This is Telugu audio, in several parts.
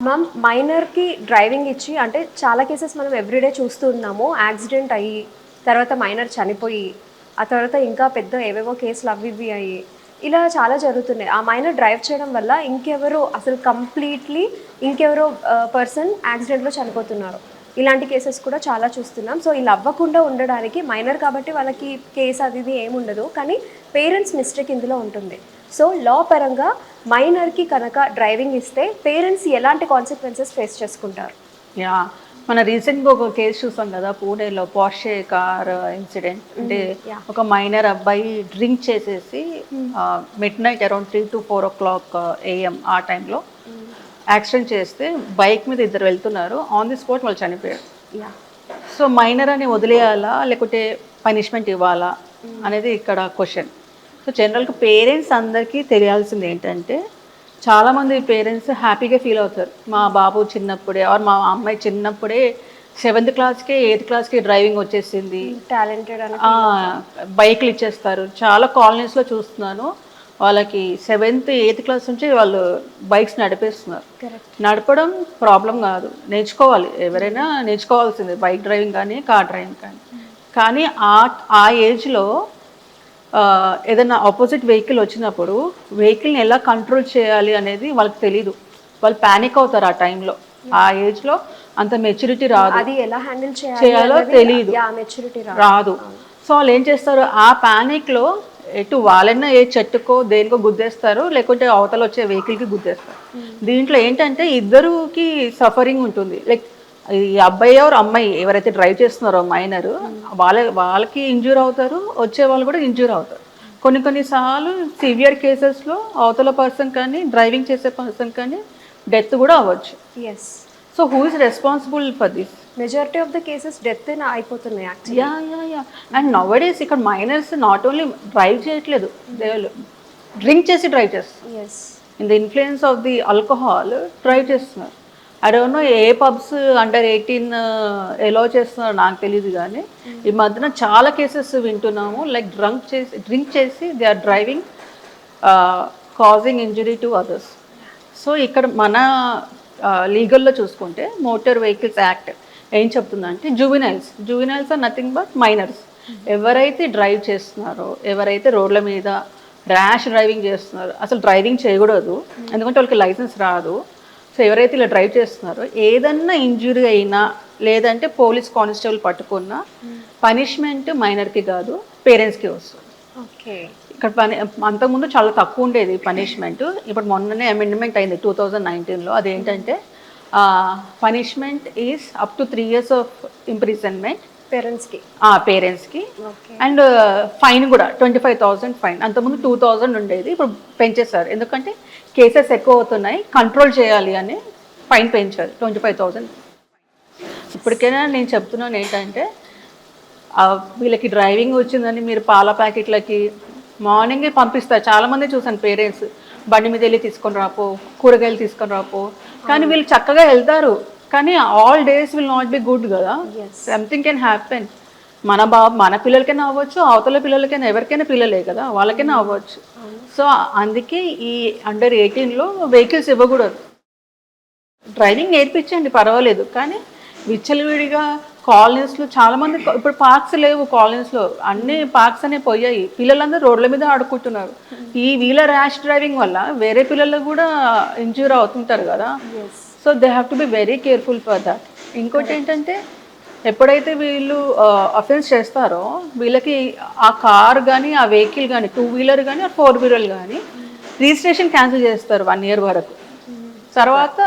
మ్యామ్ మైనర్కి డ్రైవింగ్ ఇచ్చి అంటే చాలా కేసెస్ మనం ఎవ్రీడే చూస్తూ ఉన్నాము. యాక్సిడెంట్ అయ్యి తర్వాత మైనర్ చనిపోయి ఆ తర్వాత ఇంకా పెద్ద ఏవేవో కేసులు అవి ఇవి అయ్యి ఇలా చాలా జరుగుతున్నాయి. ఆ మైనర్ డ్రైవ్ చేయడం వల్ల ఇంకెవరో అసలు కంప్లీట్లీ ఇంకెవరో పర్సన్ యాక్సిడెంట్లో చనిపోతున్నారు. ఇలాంటి కేసెస్ కూడా చాలా చూస్తున్నాం. సో ఇలా అవ్వకుండా ఉండడానికి మైనర్ కాబట్టి వాళ్ళకి కేసు అది ఇది ఏముండదు, కానీ పేరెంట్స్ మిస్టేక్ ఇందులో ఉంటుంది. సో లా పరంగా మైనర్కి కనుక డ్రైవింగ్ ఇస్తే పేరెంట్స్ ఎలాంటి కాన్సిక్వెన్సెస్ ఫేస్ చేసుకుంటారు? యా, మన రీసెంట్గా ఒక కేసు చూసాం కదా, పూణేలో పోర్షే కార్ ఇన్సిడెంట్. అంటే ఒక మైనర్ అబ్బాయి డ్రింక్ చేసేసి mid night around 3 to 4 o'clock AM ఆ టైంలో యాక్సిడెంట్ చేస్తే బైక్ మీద ఇద్దరు వెళ్తున్నారు, ఆన్ ది స్పాట్ వాళ్ళు చనిపోయారు. సో మైనర్ అని వదిలేయాలా లేకుంటే పనిష్మెంట్ ఇవ్వాలా అనేది ఇక్కడ క్వశ్చన్. సో జనరల్గా పేరెంట్స్ అందరికీ తెలియాల్సింది ఏంటంటే, చాలామంది పేరెంట్స్ హ్యాపీగా ఫీల్ అవుతారు, మా బాబు చిన్నప్పుడే ఆర్ మా అమ్మాయి చిన్నప్పుడే 7th క్లాస్కి 8th క్లాస్కి డ్రైవింగ్ వచ్చేసింది, టాలెంటెడ్ అని బైక్లు ఇచ్చేస్తారు. చాలా కాలనీస్లో చూస్తున్నాను, వాళ్ళకి 7th 8th క్లాస్ నుంచి వాళ్ళు బైక్స్ నడిపేస్తున్నారు. నడపడం ప్రాబ్లం కాదు, నేర్చుకోవాలి, ఎవరైనా నేర్చుకోవాల్సిందే, బైక్ డ్రైవింగ్ కానీ కార్ డ్రైవింగ్ కానీ. కానీ ఆ ఏజ్లో ఏదైనా ఆపోజిట్ వెహికల్ వచ్చినప్పుడు వెహికల్ని ఎలా కంట్రోల్ చేయాలి అనేది వాళ్ళకి తెలీదు, వాళ్ళు ప్యానిక్ అవుతారు ఆ టైంలో. ఆ ఏజ్లో అంత మెచ్యూరిటీ రాదు, అది ఎలా హ్యాండిల్ చేయాలో తెలీదు, మెచ్యూరిటీ రాదు. సో వాళ్ళు ఏం చేస్తారు, ఆ ప్యానిక్లో ఎటు వాళ్ళైనా ఏ చెట్టుకో దేనికో గుద్దేస్తారు, లేకుంటే అవతల వచ్చే వెహికల్కి గుద్దేస్తారు. దీంట్లో ఏంటంటే ఇద్దరికి సఫరింగ్ ఉంటుంది. లైక్ ఈ అబ్బాయి ఎవరు అమ్మాయి ఎవరైతే డ్రైవ్ చేస్తున్నారో మైనర్, వాళ్ళకి ఇంజ్యూర్ అవుతారు, వచ్చే వాళ్ళు కూడా ఇంజ్యూర్ అవుతారు. కొన్నిసార్లు సివియర్ కేసెస్లో అవతల పర్సన్ కానీ డ్రైవింగ్ చేసే పర్సన్ కానీ డెత్ కూడా అవ్వచ్చు. Yes. So who is responsible for this? Majority of the cases death అయిపోతున్నాయి యాక్చువల్లీ. యా. అండ్ నౌడేస్ ఇక్కడ మైనర్స్ నాట్ ఓన్లీ డ్రైవ్ చేయట్లేదు, దే డ్రింక్ చేసి డ్రైవ్ చేస్తారు. In the influence of the alcohol drive చేస్తున్నారు. I don't know a pubs under 18 allow చేస్తున్నారు నాకు తెలియదు, కానీ ఈ మధ్యన చాలా కేసెస్ వింటున్నాము, లైక్ డ్రింక్ చేసి they are driving causing injury to others. So ఇక్కడ మన లీగల్లో చూసుకుంటే మోటార్ వెహికల్స్ యాక్ట్ ఏం చెప్తుందంటే, జువినైల్స్ ఆర్ నథింగ్ బట్ మైనర్స్. ఎవరైతే డ్రైవ్ చేస్తున్నారో, ఎవరైతే రోడ్ల మీద ర్యాష్ డ్రైవింగ్ చేస్తున్నారో, అసలు డ్రైవింగ్ చేయకూడదు ఎందుకంటే వాళ్ళకి లైసెన్స్ రాదు. సో ఎవరైతే ఇలా డ్రైవ్ చేస్తున్నారో ఏదన్నా ఇంజురీ అయినా లేదంటే పోలీస్ కానిస్టేబుల్ పట్టుకున్నా పనిష్మెంట్ మైనర్కి కాదు పేరెంట్స్కి వస్తుంది. ఓకే. ఇక్కడ అంతకుముందు చాలా తక్కువ ఉండేది పనిష్మెంట్, ఇప్పుడు మొన్ననే అమెండ్మెంట్ అయింది 2019లో. అదేంటంటే punishment is up to 3 years of imprisonment పేరెంట్స్కి అండ్ ఫైన్ కూడా 25,000 ఫైన్. అంతకుముందు 2,000 ఉండేది, ఇప్పుడు పెంచేశారు. ఎందుకంటే కేసెస్ ఎక్కువ అవుతున్నాయి, కంట్రోల్ చేయాలి అని ఫైన్ పెంచారు 25,000. ఇప్పటికైనా నేను చెప్తున్నాను ఏంటంటే, వీళ్ళకి డ్రైవింగ్ వచ్చిందని మీరు పాల ప్యాకెట్లకి మార్నింగే పంపిస్తారు. చాలామంది చూసాను పేరెంట్స్ బండి మీద వెళ్ళి తీసుకొని రాపో, కూరగాయలు తీసుకొని రాపో, కానీ వీళ్ళు చక్కగా వెళ్తారు, కానీ all days will not be good కదా. Something can happen. మన పిల్లలకైనా అవ్వచ్చు, అవతల పిల్లలకైనా, ఎవరికైనా పిల్లలే కదా, వాళ్ళకైనా అవ్వచ్చు. సో అందుకే ఈ అండర్ 18లో వెహికల్స్ ఇవ్వకూడదు. డ్రైవింగ్ నేర్పించండి పర్వాలేదు, కానీ విచ్చలవిడిగా కాలనీస్లో చాలామంది, ఇప్పుడు పార్క్స్ లేవు కాలనీస్లో, అన్ని పార్క్స్ అనే పోయాయి, పిల్లలందరూ రోడ్ల మీద ఆడుకుంటున్నారు. ఈ వీళ్ళ ర్యాష్ డ్రైవింగ్ వల్ల వేరే పిల్లలు కూడా ఇంజ్యూర్ అవుతుంటారు కదా. So they have to be very careful for that. ఇంకోటి ఏంటంటే, ఎప్పుడైతే వీళ్ళు అఫెన్స్ చేస్తారో వీళ్ళకి ఆ కార్ కానీ ఆ వెహికల్ కానీ 2-wheeler కానీ ఆ 4-wheeler కానీ రిజిస్ట్రేషన్ క్యాన్సిల్ చేస్తారు 1 year వరకు. తర్వాత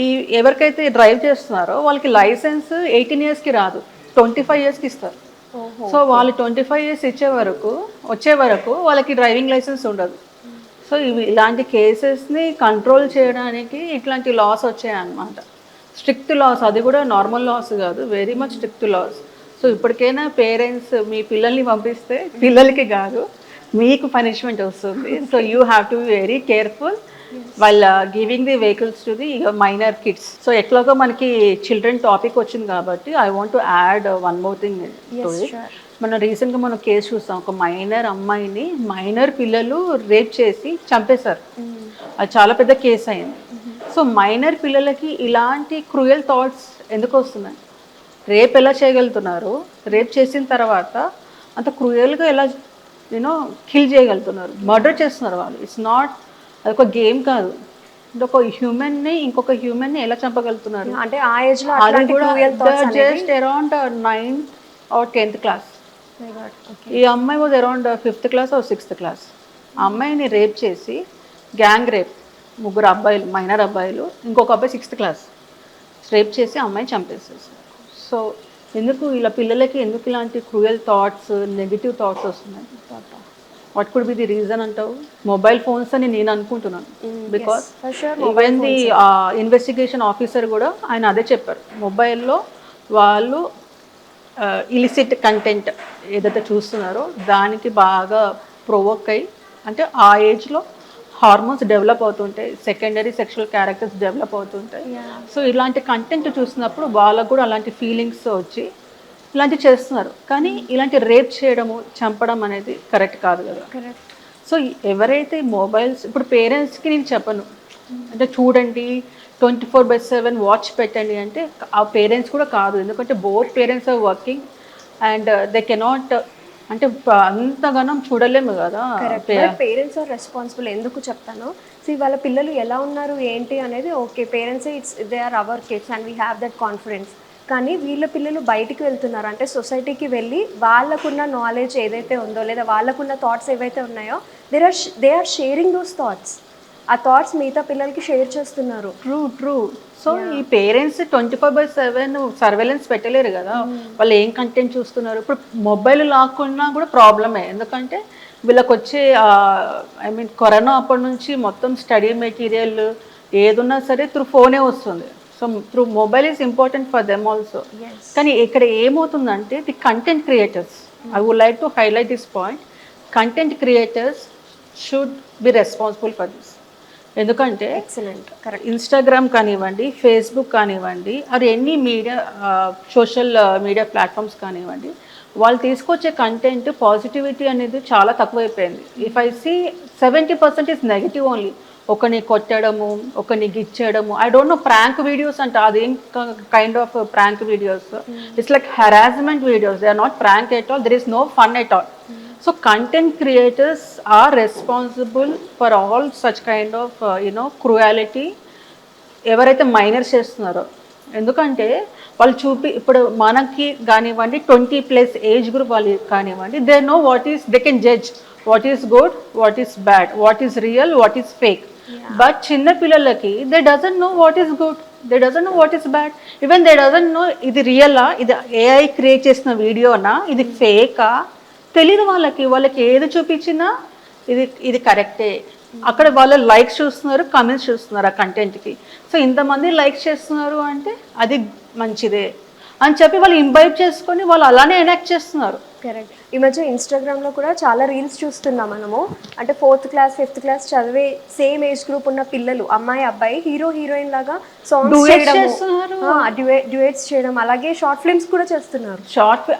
ఈ ఎవరికైతే డ్రైవ్ చేస్తున్నారో వాళ్ళకి లైసెన్స్ 18 yearsకి రాదు, 25 yearsకి ఇస్తారు. సో వాళ్ళు 25 years వచ్చే వరకు వాళ్ళకి డ్రైవింగ్ లైసెన్స్ ఉండదు. సో ఇలాంటి కేసెస్ని కంట్రోల్ చేయడానికి ఇట్లాంటి లాస్ వచ్చాయన్నమాట, స్ట్రిక్ట్ లాస్. అది కూడా నార్మల్ లాస్ కాదు, very much strict laws. So ఇప్పటికైనా పేరెంట్స్ మీ పిల్లల్ని పంపిస్తే పిల్లలకి కాదు మీకు పనిష్మెంట్ వస్తుంది. So you have to be very careful while giving the vehicles to the minor kids. So ఎట్లాగో మనకి చిల్డ్రన్ టాపిక్ వచ్చింది కాబట్టి I want to add one more thing to it. మనం రీసెంట్గా మనం కేసు చూస్తాం, ఒక మైనర్ అమ్మాయిని మైనర్ పిల్లలు రేప్ చేసి చంపేశారు. అది చాలా పెద్ద కేసు అయింది. సో మైనర్ పిల్లలకి ఇలాంటి క్రూయల్ థాట్స్ ఎందుకు వస్తున్నాయి? రేప్ ఎలా చేయగలుగుతున్నారు, రేప్ చేసిన తర్వాత అంత క్రూయల్గా ఎలా కిల్ చేయగలుగుతున్నారు, మర్డర్ చేస్తున్నారు వాళ్ళు. ఇట్స్ నాట్, అదొక గేమ్ కాదు, ఒక హ్యూమన్ని ఇంకొక హ్యూమన్ని ఎలా చంపగలుగుతున్నారు అంటే ఆ ఏజ్ లో అది అట్లాంటి కూడా cruel thoughts అనేవి- just around 9th or 10th class. My God, okay. ఈ అమ్మాయి was around 5th class or 6th class. ఆ అమ్మాయిని రేప్ చేసి, గ్యాంగ్ రేప్, 3 అబ్బాయిలు, మైనర్ అబ్బాయిలు, ఇంకొక అబ్బాయి 6th క్లాస్, రేప్ చేసి అమ్మాయిని చంపేసేసారు. సో ఎందుకు ఇలా పిల్లలకి ఎందుకు ఇలాంటి క్రూయల్ థాట్స్, నెగిటివ్ థాట్స్ వస్తున్నాయి? What could be the reason అంటావు? మొబైల్ ఫోన్స్ అని నేను అనుకుంటున్నాను. Because for sure, even the investigation officer కూడా ఆయన అదే చెప్పారు, మొబైల్లో వాళ్ళు ఇలిసిట్ కంటెంట్ ఏదైతే చూస్తున్నారో దానికి బాగా ప్రొవోక్ అయ్యి, అంటే ఆ ఏజ్లో హార్మోన్స్ డెవలప్ అవుతుంటాయి, సెకండరీ సెక్షువల్ క్యారెక్టర్స్ డెవలప్ అవుతుంటాయి. సో ఇలాంటి కంటెంట్ చూసినప్పుడు వాళ్ళకు కూడా అలాంటి ఫీలింగ్స్ వచ్చి ఇలాంటివి చేస్తున్నారు. కానీ ఇలాంటి రేప్ చేయడము, చంపడం అనేది కరెక్ట్ కాదు కదా. Correct. సో ఎవరైతే మొబైల్స్, ఇప్పుడు పేరెంట్స్కి నేను చెప్పను అంటే చూడండి 24/7 వాచ్ పెట్టండి అంటే, ఆ పేరెంట్స్ కూడా కాదు. ఎందుకంటే both parents are working and they cannot, అంటే అంతగానం చూడలేము కదా. Parents are responsible. ఎందుకు చెప్తాను, వాళ్ళ పిల్లలు ఎలా ఉన్నారు ఏంటి అనేది okay, parents they are our kids and we have that confidence. కానీ వీళ్ళ పిల్లలు బయటికి వెళ్తున్నారు అంటే సొసైటీకి వెళ్ళి వాళ్ళకున్న నాలెడ్జ్ ఏదైతే ఉందో లేదా వాళ్ళకున్న థాట్స్ ఏవైతే ఉన్నాయో they are sharing those thoughts. ఆ థాట్స్ మిగతా పిల్లలకి షేర్ చేస్తున్నారు. ట్రూ. సో ఈ పేరెంట్స్ 24/7 సర్వేలెన్స్ పెట్టలేరు కదా. వాళ్ళు ఏం కంటెంట్ చూస్తున్నారు, ఇప్పుడు మొబైల్ లాక్కున్నా కూడా ప్రాబ్లమే. ఎందుకంటే వీళ్ళకి వచ్చే ఐ మీన్ కరోనా అప్పటి నుంచి మొత్తం స్టడీ మెటీరియల్ ఏదున్నా సరే త్రూ ఫోనే వస్తుంది. So through mobile is important for them also. కానీ ఇక్కడ ఏమవుతుందంటే the content creators, I would like to highlight this point, content creators should be responsible for this. ఎందుకంటే ఎక్సలెంట్, కరెక్ట్. ఇన్స్టాగ్రామ్ కానివ్వండి, ఫేస్బుక్ కానివ్వండి, or any media social media platforms కానివ్వండి, వాళ్ళు తీసుకొచ్చే కంటెంట్ పాజిటివిటీ అనేది చాలా తక్కువైపోయింది. If I see 70% is negative only. ఒకరిని కొట్టడము, ఒకరిని గిచ్చడము, I don't know, prank videos అంట, అదేం kind of prank videos, it's like harassment videos, they are not prank at all, there is no fun at all. So content creators are responsible for all such kind of cruelty ఎవరైతే మైనర్స్ చేస్తున్నారో. ఎందుకంటే వాళ్ళు ఇప్పుడు మనకి కానివ్వండి 20+ ఏజ్ గ్రూప్ వాళ్ళు కానివ్వండి, they know what is, they can judge what is good, what is bad, what is real, what is fake. But చిన్న పిల్లలకి they doesn't know what is good, they doesn't know what is bad, even they doesn't know ఇది రియలా, ఇది ఏఐ క్రియేట్ చేసిన వీడియోనా, ఇది ఫేకా తెలీదు వాళ్ళకి. వాళ్ళకి ఏది చూపించినా ఇది కరెక్టే. అక్కడ వాళ్ళు లైక్స్ చూస్తున్నారు, కమెంట్స్ చూస్తున్నారు ఆ కంటెంట్కి. సో ఇంతమంది లైక్స్ చేస్తున్నారు అంటే అది మంచిదే అని చెప్పి వాళ్ళు ఇంబైబ్ చేసుకొని వాళ్ళు అలానే ఎనాక్ట్ చేస్తున్నారు. కరెక్ట్. ఈ మధ్య ఇన్స్టాగ్రామ్లో కూడా చాలా రీల్స్ చూస్తున్నాం మనము. అంటే 4th క్లాస్ 5th క్లాస్ చదివే సేమ్ ఏజ్ గ్రూప్ ఉన్న పిల్లలు, అమ్మాయి అబ్బాయి, హీరో హీరోయిన్ లాగా సాంగ్స్ డ్యూయట్స్ చేయడం, అలాగే షార్ట్ ఫిల్మ్స్ కూడా చేస్తున్నారు.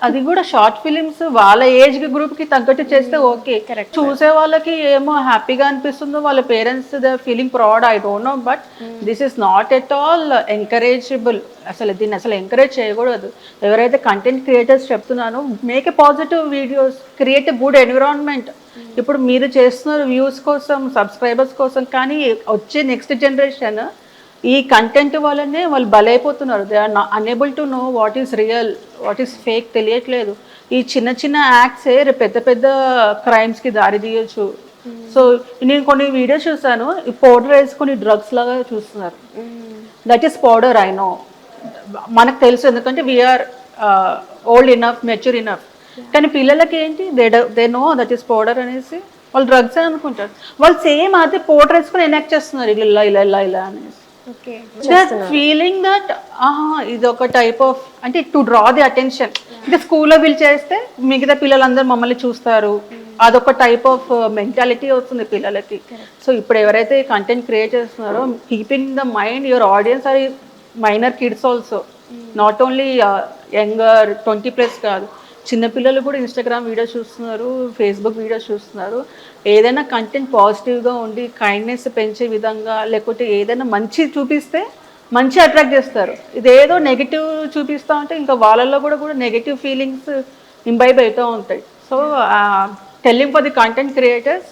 అది కూడా షార్ట్ ఫిలిమ్స్ వాళ్ళ ఏజ్ గ్రూప్కి తగ్గట్టు చేస్తే ఓకే. చూసే వాళ్ళకి ఏమో హ్యాపీగా అనిపిస్తుందో, వాళ్ళ parents the feeling proud, I don't know, but this is not at all encourageable. అసలు దీన్ని అసలు ఎంకరేజ్ చేయకూడదు. ఎవరైతే కంటెంట్ క్రియేటర్స్ చెప్తున్నానో, make a positive videos, create a good environment. ఇప్పుడు మీరు చేస్తున్నారు వ్యూస్ కోసం, సబ్స్క్రైబర్స్ కోసం, కానీ వచ్చే నెక్స్ట్ జనరేషన్ ఈ కంటెంట్ వల్లనే వాళ్ళు బలైపోతున్నారు. They are unable to know what is real, what is fake తెలియట్లేదు. ఈ చిన్న చిన్న యాక్ట్సే పెద్ద పెద్ద క్రైమ్స్కి దారి తీయచ్చు. సో నేను కొన్ని వీడియోస్ చూసాను, ఈ పౌడర్ వేసుకొని డ్రగ్స్ లాగా చూస్తున్నారు. That is powder, I know, మనకు తెలుసు, ఎందుకంటే we are old enough, mature enough. కానీ పిల్లలకి ఏంటి, they know that is powder అనేసి వాళ్ళు డ్రగ్స్ అని అనుకుంటారు. వాళ్ళు సేమ్ అదే పౌడర్ వేసుకొని ఎనాక్ట్ చేస్తున్నారు ఇలా ఇలా ఇలా ఇలా అనేసి. ఫీలింగ్ దట్ ఇది ఒక టైప్ ఆఫ్, అంటే టు డ్రా ది అటెన్షన్. అంటే స్కూల్లో వీళ్ళు చేస్తే మిగతా పిల్లలందరూ మమ్మల్ని చూస్తారు, అదొక టైప్ ఆఫ్ మెంటాలిటీ వస్తుంది పిల్లలకి. సో ఇప్పుడు ఎవరైతే కంటెంట్ క్రియేట్ చేస్తున్నారో, keeping the mind your audience are minor kids also, not only younger 20+ కాదు, చిన్నపిల్లలు కూడా ఇన్స్టాగ్రామ్ వీడియోస్ చూస్తున్నారు, ఫేస్బుక్ వీడియోస్ చూస్తున్నారు. ఏదైనా కంటెంట్ పాజిటివ్గా ఉండి కైండ్నెస్ పెంచే విధంగా, లేకపోతే ఏదైనా మంచి చూపిస్తే మంచి అట్రాక్ట్ చేస్తారు. ఇదేదో నెగిటివ్ చూపిస్తూ ఉంటే ఇంకా వాళ్ళల్లో కూడా నెగిటివ్ ఫీలింగ్స్ ఇంబైబ్ అవుతూ ఉంటాయి. So telling for the content creators,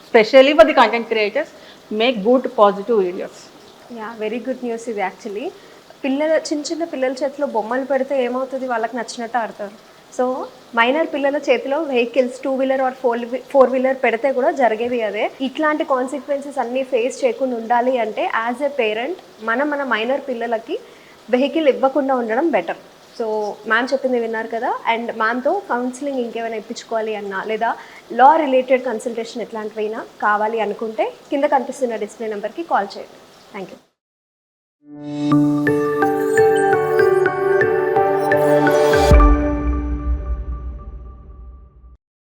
specially for the content creators, make good positive videos. Yeah, very good news ఇది యాక్చువల్లీ. చిన్న చిన్న పిల్లల చేతిలో బొమ్మలు పెడితే ఏమవుతుంది, వాళ్ళకి నచ్చినట్టు ఆడతారు. సో మైనర్ పిల్లల చేతిలో వెహికల్స్ 2 వీలర్ ఆర్ 4 వీలర్ పెడితే కూడా జరిగేది అదే. ఇట్లాంటి కాన్సిక్వెన్సెస్ అన్నీ ఫేస్ చేయకుండా ఉండాలి అంటే యాజ్ ఎ పేరెంట్ మన మైనర్ పిల్లలకి వెహికల్ ఇవ్వకుండా ఉండడం బెటర్. సో మ్యామ్ చెప్పింది విన్నారు కదా. అండ్ మ్యామ్తో కౌన్సిలింగ్ ఇంకేమైనా ఇప్పించుకోవాలి అన్నా, లేదా లా రిలేటెడ్ కన్సల్టేషన్ ఎట్లాంటివైనా కావాలి అనుకుంటే కింద కనిపిస్తున్న డిస్ప్లే నెంబర్కి కాల్ చేయండి. Thank you.